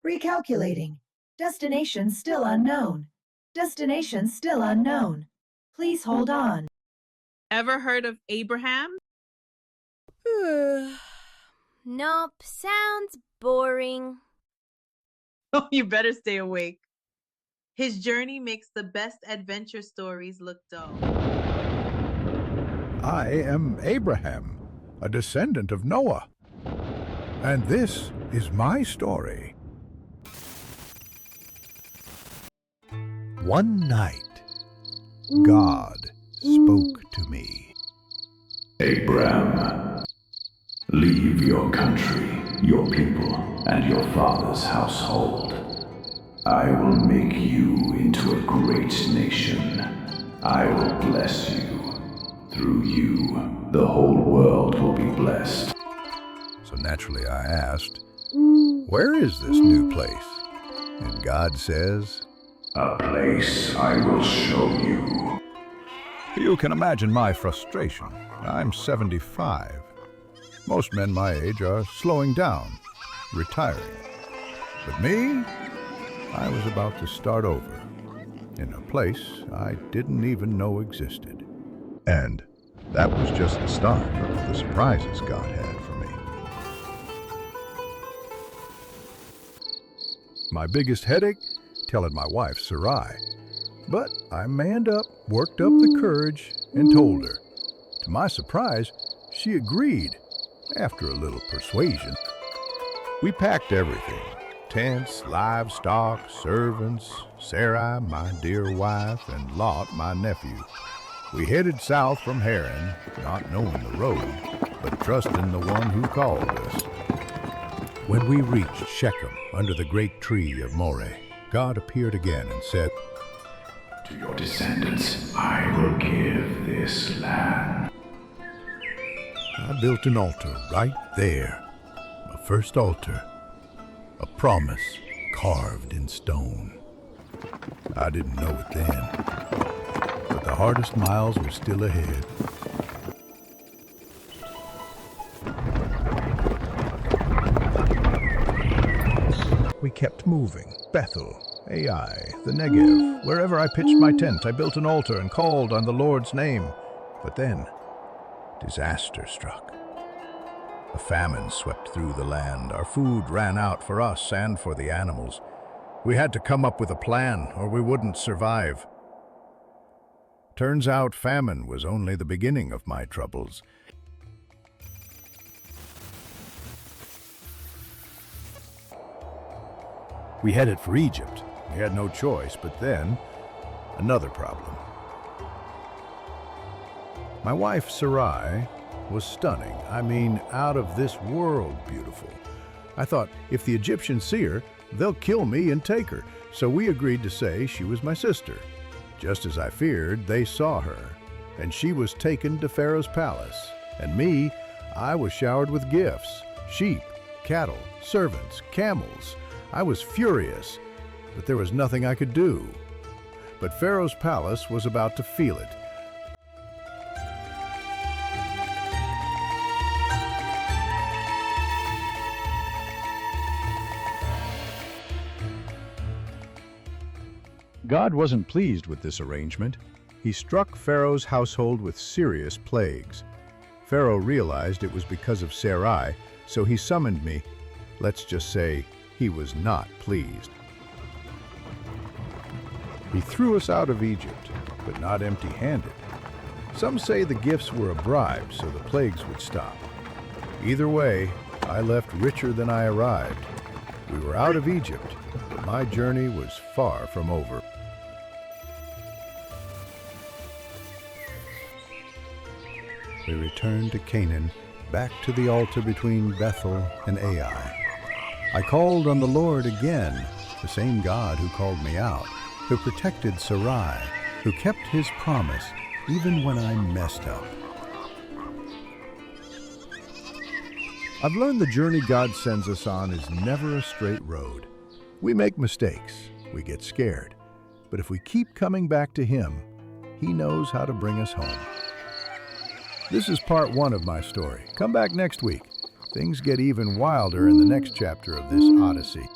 Recalculating. Destination still unknown. Destination still unknown. Please hold on. Ever heard of Abraham? Nope, sounds boring. Oh, you better stay awake. His journey makes the best adventure stories look dull. I am Abraham, a descendant of Noah. And this is my story. One night, God spoke to me. Abram, leave your country, your people, and your father's household. I will make you into a great nation. I will bless you. Through you, the whole world will be blessed. So naturally I asked, where is this new place? And God says, A place I will show you. you can imagine my frustration. I'm 75. Most men my age are slowing down, retiring. But me, I was about to start over in a place I didn't even know existed. And that was just the start of the surprises God had for me. My biggest headache? Telling my wife, Sarai. But I manned up, worked up the courage, and told her. To my surprise, she agreed, after a little persuasion. We packed everything. Tents, livestock, servants, Sarai, my dear wife, and Lot, my nephew. We headed south from Haran, not knowing the road, but trusting the one who called us. When we reached Shechem, under the great tree of Moreh, God appeared again and said, To your descendants, I will give this land. I built an altar right there, my first altar, a promise carved in stone. I didn't know it then, but the hardest miles were still ahead. We kept moving. Bethel, Ai, the Negev. Wherever I pitched my tent, I built an altar and called on the Lord's name. But then, disaster struck. A famine swept through the land. Our food ran out for us and for the animals. We had to come up with a plan, or we wouldn't survive. Turns out famine was only the beginning of my troubles. We headed for Egypt. We had no choice, but then, another problem. My wife, Sarai, was stunning. I mean, out of this world beautiful. I thought, if the Egyptians see her, they'll kill me and take her. So we agreed to say she was my sister. Just as I feared, they saw her, and she was taken to Pharaoh's palace. And me, I was showered with gifts, sheep, cattle, servants, camels. I was furious, but there was nothing I could do. But Pharaoh's palace was about to feel it. God wasn't pleased with this arrangement. He struck Pharaoh's household with serious plagues. Pharaoh realized it was because of Sarai, so he summoned me. Let's just say he was not pleased. He threw us out of Egypt, but not empty-handed. Some say the gifts were a bribe so the plagues would stop. Either way, I left richer than I arrived. We were out of Egypt, but my journey was far from over. We returned to Canaan, back to the altar between Bethel and Ai. I called on the Lord again, the same God who called me out, who protected Sarai, who kept his promise even when I messed up. I've learned the journey God sends us on is never a straight road. We make mistakes, we get scared, but if we keep coming back to Him, He knows how to bring us home. This is part 1 of my story. Come back next week. Things get even wilder in the next chapter of this Odyssey.